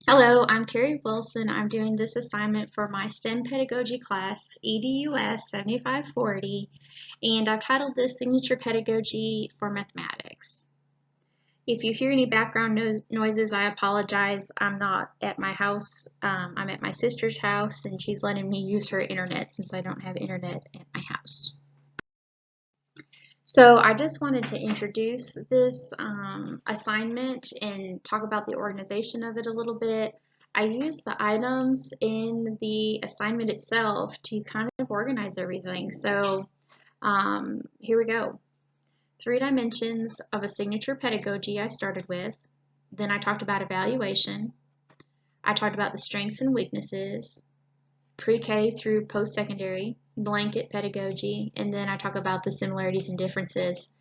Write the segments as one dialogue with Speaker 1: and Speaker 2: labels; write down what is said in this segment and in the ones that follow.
Speaker 1: Hello, I'm Carrie Wilson. I'm doing this assignment for my STEM pedagogy class, EDUS 7540, and I've titled this Signature Pedagogy for Mathematics. If you hear any background noises, I apologize. I'm not at my house. I'm at my sister's house, and she's letting me use her internet since I don't have internet at my house. So I just wanted to introduce this assignment and talk about the organization of it a little bit. I use the items in the assignment itself to kind of organize everything. So here we go. 3 dimensions of a signature pedagogy I started with. Then I talked about evaluation. I talked about the strengths and weaknesses, pre-K through post-secondary, blanket pedagogy, and then I talk about the similarities and differences.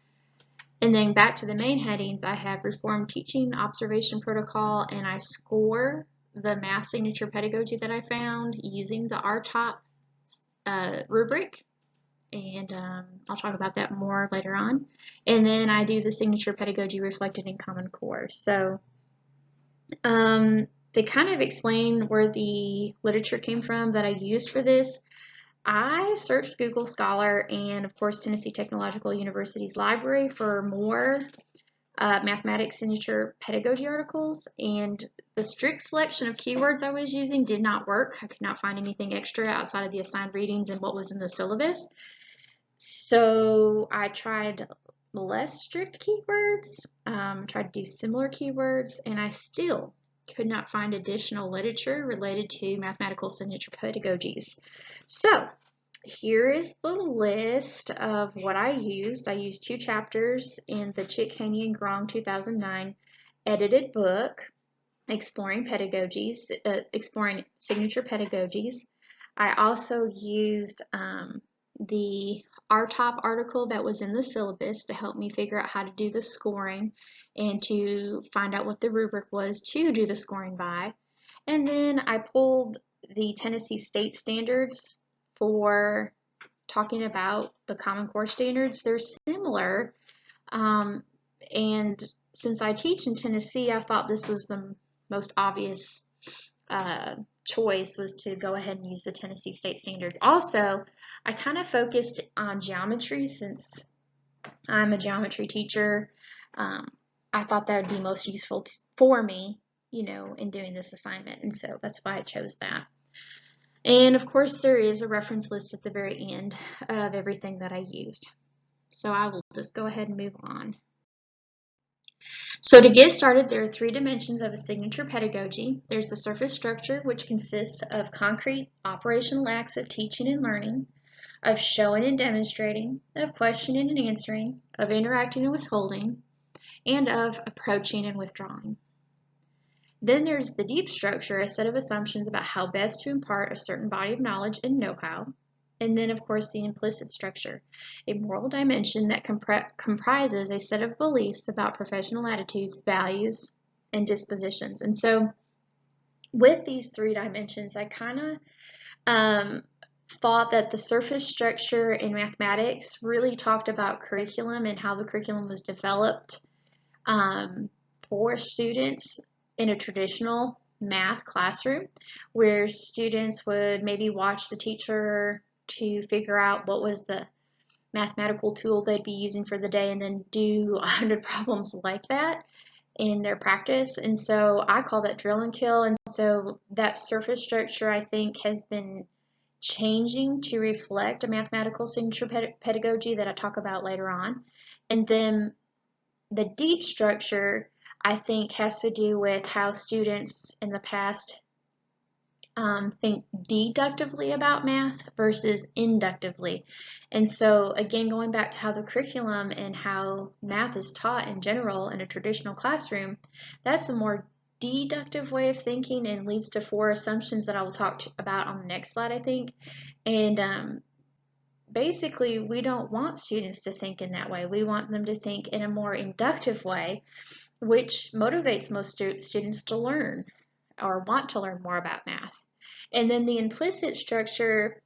Speaker 1: And then back to the main headings, I have reformed teaching, observation protocol, and I score the math signature pedagogy that I found using the RTOP rubric. And I'll talk about that more later on. And then I do the signature pedagogy reflected in Common Core. So to kind of explain where the literature came from that I used for this, I searched Google Scholar and, of course, Tennessee Technological University's library for more mathematics signature pedagogy articles, and the strict selection of keywords I was using did not work. I could not find anything extra outside of the assigned readings and what was in the syllabus. So I tried less strict keywords, tried to do similar keywords, and I still could not find additional literature related to mathematical signature pedagogies. So here is the list of what I used. I used 2 chapters in the Chick, Haney, and Grong 2009 edited book, Exploring Pedagogies, Exploring Signature Pedagogies. I also used the RTOP article that was in the syllabus to help me figure out how to do the scoring and to find out what the rubric was to do the scoring by. And then I pulled the Tennessee state standards for talking about the Common Core standards. They're similar, and since I teach in Tennessee, I thought this was the most obvious choice was to go ahead and use the Tennessee state standards. Also, I kind of focused on geometry since I'm a geometry teacher. I thought that would be most useful for me, in doing this assignment, and so that's why I chose that. And of course, there is a reference list at the very end of everything that I used. So I will just go ahead and move on. So to get started, there are 3 dimensions of a signature pedagogy. There's the surface structure, which consists of concrete operational acts of teaching and learning, of showing and demonstrating, of questioning and answering, of interacting and withholding, and of approaching and withdrawing. Then there's the deep structure, a set of assumptions about how best to impart a certain body of knowledge and know-how. And then, of course, the implicit structure, a moral dimension that comprises a set of beliefs about professional attitudes, values, and dispositions. And so with these 3 dimensions, I kind of thought that the surface structure in mathematics really talked about curriculum and how the curriculum was developed for students in a traditional math classroom where students would maybe watch the teacher to figure out what was the mathematical tool they'd be using for the day and then do 100 problems like that in their practice. And so I call that drill and kill. And so that surface structure, I think, has been changing to reflect a mathematical signature pedagogy that I talk about later on. And then the deep structure, I think, has to do with how students in the past think deductively about math versus inductively. And so, again, going back to how the curriculum and how math is taught in general in a traditional classroom, that's a more deductive way of thinking and leads to 4 assumptions that I will talk about on the next slide, I think. And basically, we don't want students to think in that way. We want them to think in a more inductive way, which motivates most students to learn or want to learn more about math. And then the implicit structure,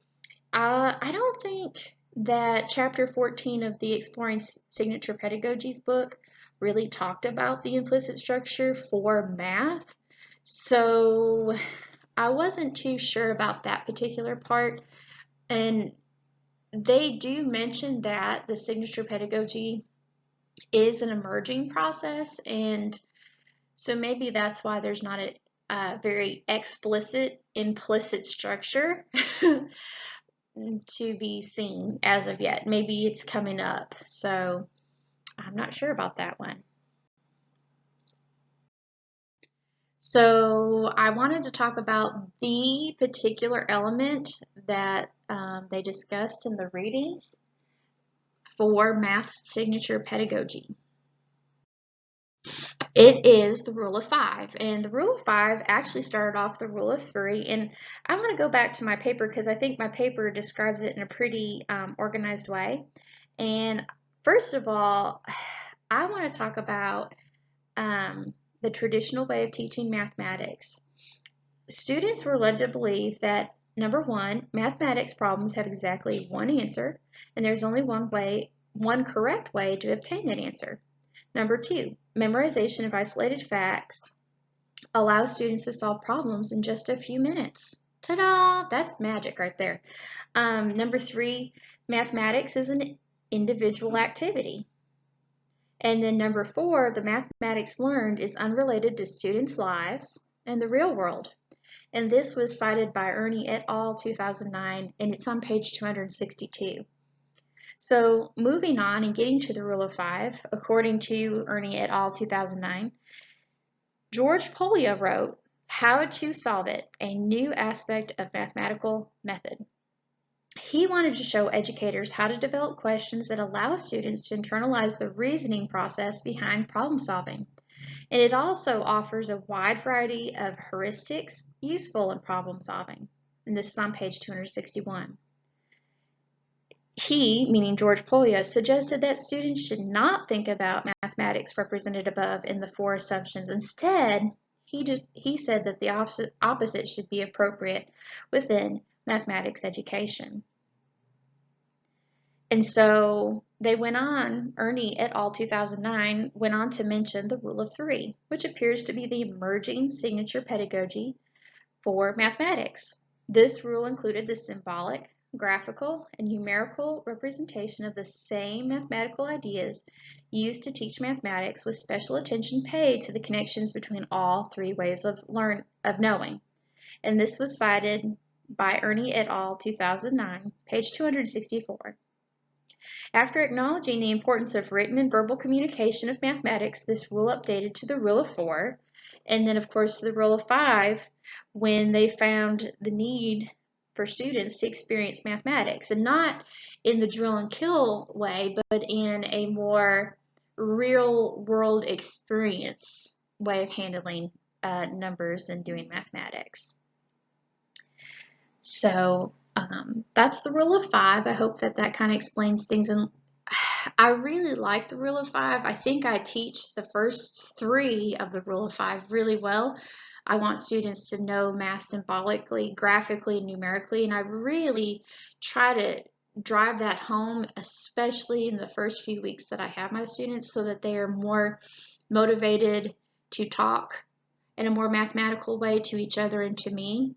Speaker 1: I don't think that chapter 14 of the Exploring Signature Pedagogies book really talked about the implicit structure for math. So I wasn't too sure about that particular part, and they do mention that the signature pedagogy is an emerging process, and so maybe that's why there's not a very explicit, implicit structure to be seen as of yet. Maybe it's coming up, so I'm not sure about that one. So I wanted to talk about the particular element that they discussed in the readings for math signature pedagogy. It is the rule of 5, and the rule of 5 actually started off the rule of 3, and I'm going to go back to my paper because I think my paper describes it in a pretty organized way. And first of all, I want to talk about the traditional way of teaching mathematics. Students were led to believe that, number one, mathematics problems have exactly one answer, and there's only one correct way to obtain that answer. Number two, memorization of isolated facts allows students to solve problems in just a few minutes. Ta-da! That's magic right there. Number three, mathematics is an individual activity. And then number four, the mathematics learned is unrelated to students' lives and the real world. And this was cited by Ernie et al. 2009, and it's on page 262. So moving on and getting to the rule of 5, according to Ernie et al. 2009, George Polya wrote, "How to Solve It, a New Aspect of Mathematical Method." He wanted to show educators how to develop questions that allow students to internalize the reasoning process behind problem solving. And it also offers a wide variety of heuristics useful in problem solving. And this is on page 261. He, meaning George Polya, suggested that students should not think about mathematics represented above in the 4 assumptions. Instead, he said that the opposite should be appropriate within mathematics education. And so they went on, Ernie et al. 2009 went on to mention the rule of 3, which appears to be the emerging signature pedagogy for mathematics. This rule included the symbolic, graphical, and numerical representation of the same mathematical ideas used to teach mathematics, with special attention paid to the connections between all 3 ways of knowing. And this was cited by Ernie et al. 2009, page 264. After acknowledging the importance of written and verbal communication of mathematics, this rule updated to the rule of 4, and then of course the rule of 5 when they found the need for students to experience mathematics, and not in the drill and kill way, but in a more real world experience way of handling numbers and doing mathematics. So that's the rule of 5. I hope that kind of explains things. And I really like the rule of 5. I think I teach the first 3 of the rule of 5 really well. I want students to know math symbolically, graphically, and numerically, and I really try to drive that home, especially in the first few weeks that I have my students, so that they are more motivated to talk in a more mathematical way to each other and to me,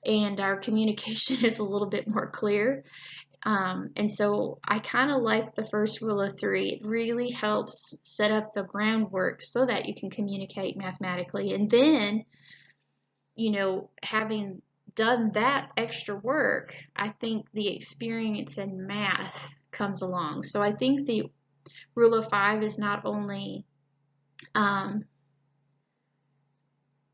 Speaker 1: and our communication is a little bit more clear. And so I kind of like the first rule of 3. It really helps set up the groundwork so that you can communicate mathematically. And then, you know, having done that extra work, I think the experience in math comes along. So I think the rule of 5 is not only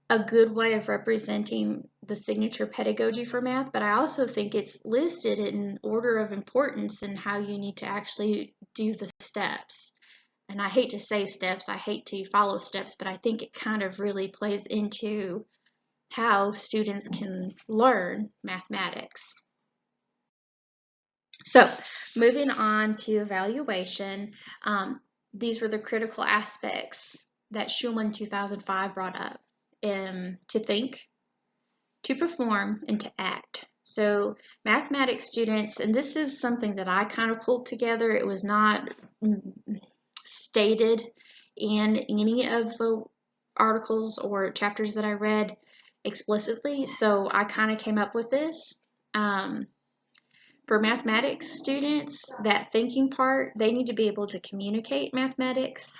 Speaker 1: a good way of representing the signature pedagogy for math, but I also think it's listed in order of importance in how you need to actually do the steps. And I hate to say steps, I hate to follow steps, but I think it kind of really plays into how students can learn mathematics. So moving on to evaluation, these were the critical aspects that Schulman 2005 brought up. To think, to perform, and to act. So mathematics students, and this is something that I kind of pulled together, it was not stated in any of the articles or chapters that I read explicitly, so I kind of came up with this. For mathematics students, that thinking part, they need to be able to communicate mathematics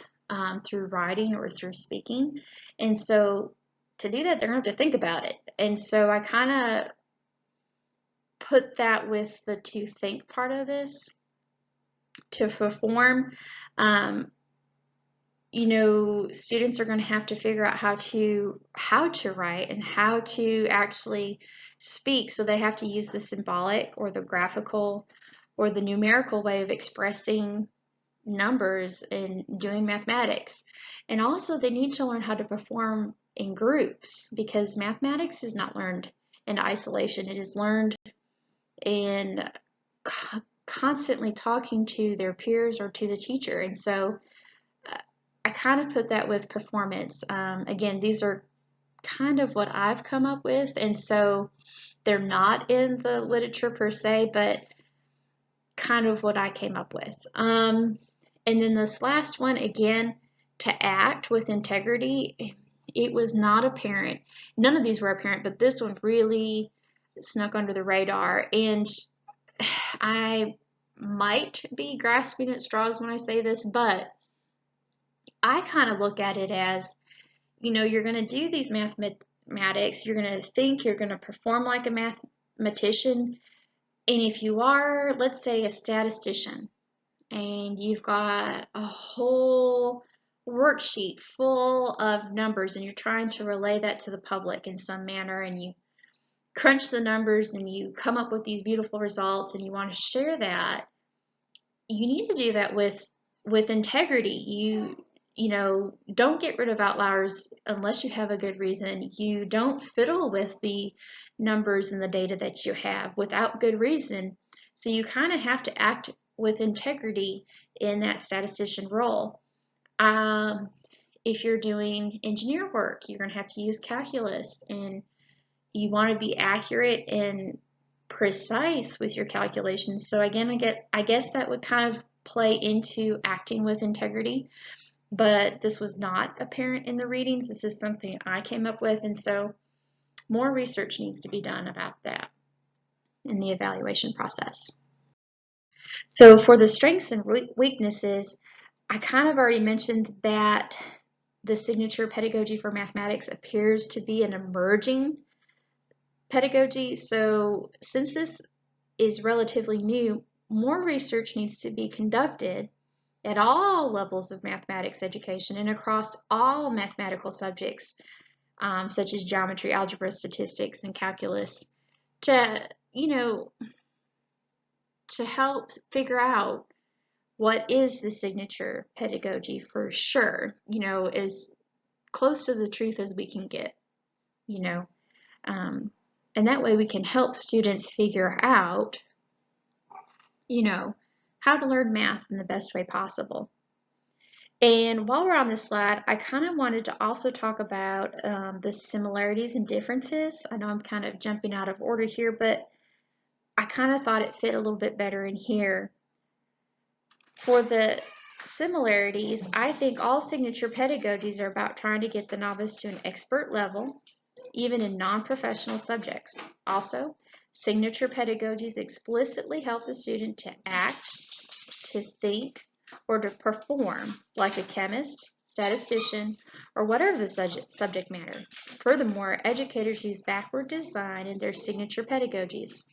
Speaker 1: through writing or through speaking. And so to do that, they're going to have to think about it. And so I kind of put that with the to think part of this. To perform, you know, students are going to have to figure out how to write and how to actually speak. So they have to use the symbolic or the graphical or the numerical way of expressing numbers and doing mathematics. And also they need to learn how to perform in groups, because mathematics is not learned in isolation. It is learned in constantly talking to their peers or to the teacher. And so I kind of put that with performance. Again, these are kind of what I've come up with, and so they're not in the literature per se, but kind of what I came up with. And then this last one, again, to act with integrity, it was not apparent. None of these were apparent, but this one really snuck under the radar. And I might be grasping at straws when I say this, but I kind of look at it as, you know, you're going to do these mathematics, you're going to think, you're going to perform like a mathematician. And if you are, let's say, a statistician, and you've got a whole worksheet full of numbers, and you're trying to relay that to the public in some manner, and you crunch the numbers and you come up with these beautiful results, and you want to share that, you need to do that with integrity. You know, don't get rid of outliers unless you have a good reason. You don't fiddle with the numbers and the data that you have without good reason. So you kind of have to act with integrity in that statistician role. If you're doing engineer work, you're going to have to use calculus, and you want to be accurate and precise with your calculations. So again, I guess that would kind of play into acting with integrity. But this was not apparent in the readings. This is something I came up with, and so more research needs to be done about that in the evaluation process. So for the strengths and weaknesses, I kind of already mentioned that the signature pedagogy for mathematics appears to be an emerging pedagogy. So since this is relatively new, more research needs to be conducted at all levels of mathematics education and across all mathematical subjects, such as geometry, algebra, statistics, and calculus, to, you know, to help figure out what is the signature pedagogy for sure, you know, as close to the truth as we can get, you know. And that way we can help students figure out, you know, how to learn math in the best way possible. And while we're on this slide, I kind of wanted to also talk about the similarities and differences. I know I'm kind of jumping out of order here, but I kind of thought it fit a little bit better in here. For the similarities, I think all signature pedagogies are about trying to get the novice to an expert level, even in non-professional subjects. Also, signature pedagogies explicitly help the student to act, to think, or to perform like a chemist, statistician, or whatever the subject matter. Furthermore, educators use backward design in their signature pedagogies.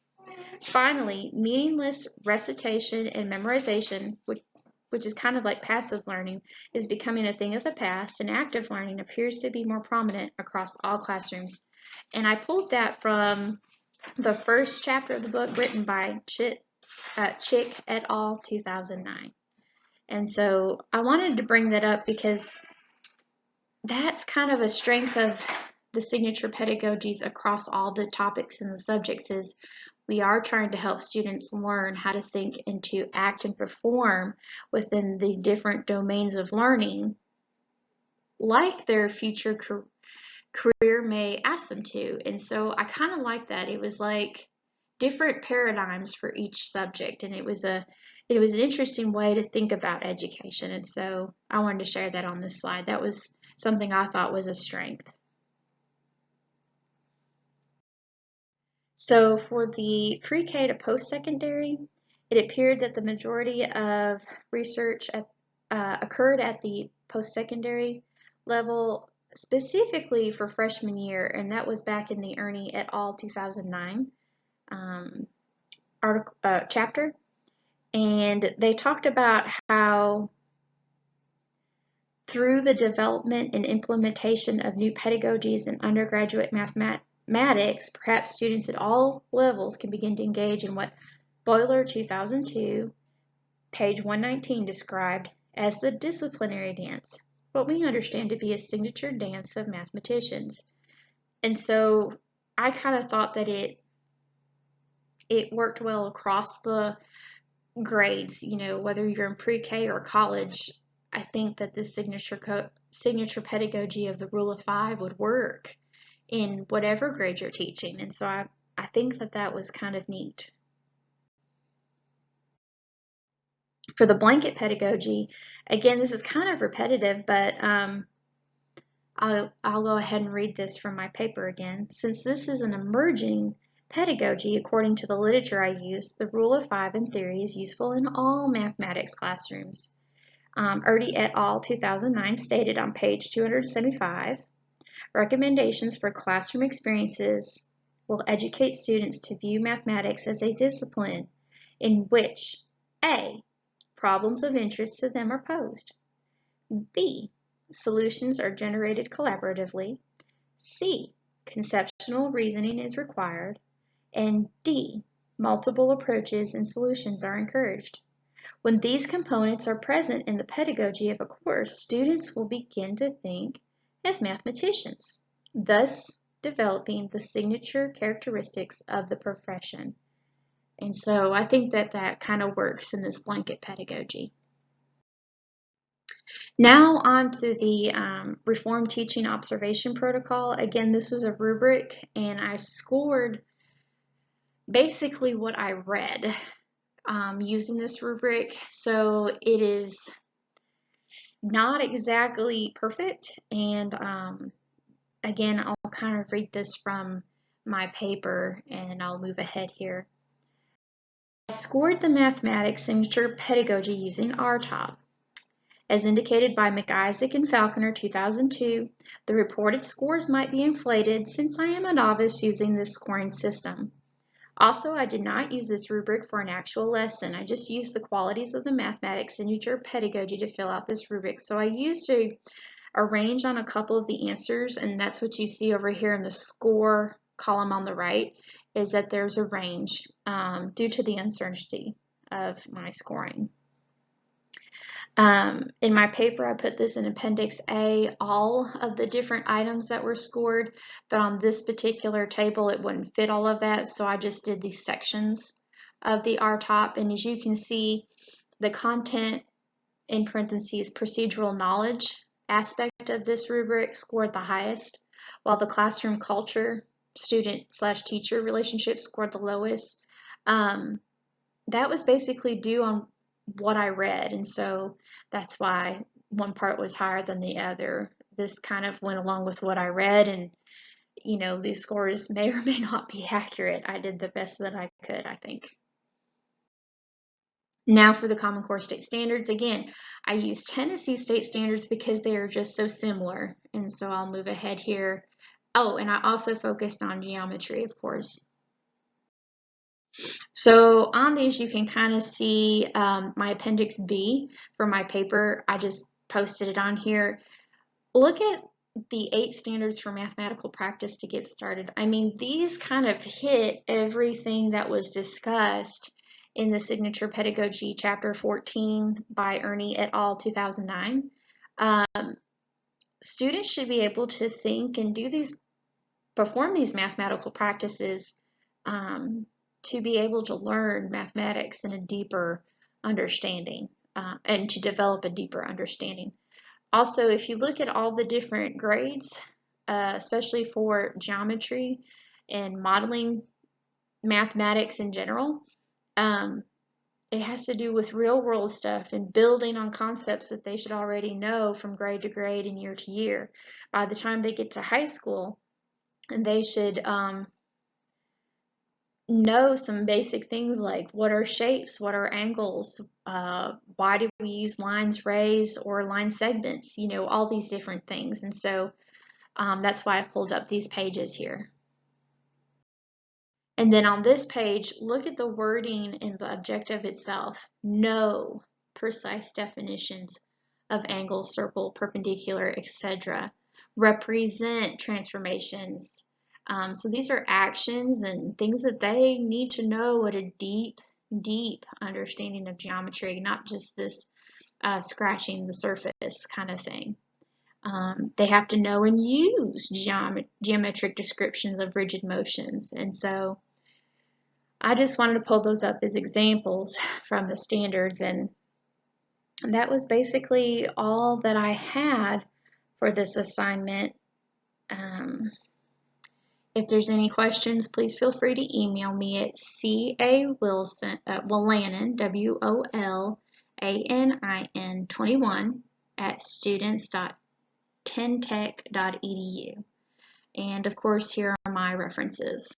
Speaker 1: Finally, meaningless recitation and memorization, which is kind of like passive learning, is becoming a thing of the past, and active learning appears to be more prominent across all classrooms. And I pulled that from the first chapter of the book written by Chick et al. 2009. And so I wanted to bring that up because that's kind of a strength of the signature pedagogies across all the topics and the subjects, is we are trying to help students learn how to think and to act and perform within the different domains of learning, like their future career may ask them to. And so I kind of like that. It was like different paradigms for each subject, and it was an interesting way to think about education. And so I wanted to share that on this slide. That was something I thought was a strength. So for the pre-K to post-secondary, it appeared that the majority of research occurred at the post-secondary level, specifically for freshman year, and that was back in the Ernie et al. 2009 chapter. And they talked about how through the development and implementation of new pedagogies in undergraduate mathematics, perhaps students at all levels can begin to engage in what Boiler 2002, page 119, described as the disciplinary dance, what we understand to be a signature dance of mathematicians. And so I kind of thought that it worked well across the grades, whether you're in pre-K or college. I think that this signature pedagogy of the rule of 5 would work in whatever grade you're teaching. And so I think that was kind of neat. For the blanket pedagogy, again, this is kind of repetitive, but I'll go ahead and read this from my paper again. Since this is an emerging pedagogy, according to the literature I use, the rule of 5 in theory is useful in all mathematics classrooms. Ernie et al. 2009 stated on page 275, recommendations for classroom experiences will educate students to view mathematics as a discipline in which A, problems of interest to them are posed, B, solutions are generated collaboratively, C, conceptual reasoning is required, and D, multiple approaches and solutions are encouraged. When these components are present in the pedagogy of a course, students will begin to think as mathematicians, thus developing the signature characteristics of the profession. And so I think that kind of works in this blanket pedagogy. Now on to the Reform Teaching Observation Protocol. Again, this was a rubric, and I scored basically what I read using this rubric. So it is not exactly perfect, and again, I'll kind of read this from my paper, and I'll move ahead here. I scored the mathematics signature pedagogy using RTOP. As indicated by McIsaac and Falconer 2002, the reported scores might be inflated since I am a novice using this scoring system. Also, I did not use this rubric for an actual lesson. I just used the qualities of the mathematics signature pedagogy to fill out this rubric. So I used a range on a couple of the answers, and that's what you see over here in the score column on the right, is that there's a range due to the uncertainty of my scoring. In my paper, I put this in Appendix A, all of the different items that were scored, but on this particular table, it wouldn't fit all of that, so I just did these sections of the RTOP, and as you can see, the content, in parentheses, procedural knowledge aspect of this rubric scored the highest, while the classroom culture, student/teacher relationship scored the lowest. That was basically due on what I read, and so that's why one part was higher than the other. This kind of went along with what I read, and these scores may or may not be accurate. I did the best that I could, I think. Now for the Common Core State Standards. Again, I use Tennessee State Standards because they are just so similar, and so I'll move ahead here. Oh, and I also focused on geometry, of course. So on these, you can kind of see my Appendix B for my paper. I just posted it on here. Look at the 8 standards for mathematical practice to get started. I mean, these kind of hit everything that was discussed in the Signature Pedagogy, Chapter 14 by Ernie et al. 2009. Students should be able to think and perform these mathematical practices to be able to learn mathematics in a deeper understanding and to develop a deeper understanding. Also, if you look at all the different grades, especially for geometry and modeling mathematics in general, It has to do with real world stuff and building on concepts that they should already know from grade to grade and year to year. By the time they get to high school, and they should know some basic things like what are shapes, what are angles, why do we use lines raised or line segments, you know, all these different things. And so that's why I pulled up these pages here. And then on this page, look at the wording in the objective itself. No precise definitions of angle, circle, perpendicular, etc. Represent transformations. So these are actions and things that they need to know at a deep, deep understanding of geometry, not just this scratching the surface kind of thing. They have to know and use geometric descriptions of rigid motions. And so I just wanted to pull those up as examples from the standards, and that was basically all that I had for this assignment. If there's any questions, please feel free to email me at Wolanin, WOLANIN21 at students.tentech.edu. And of course, here are my references.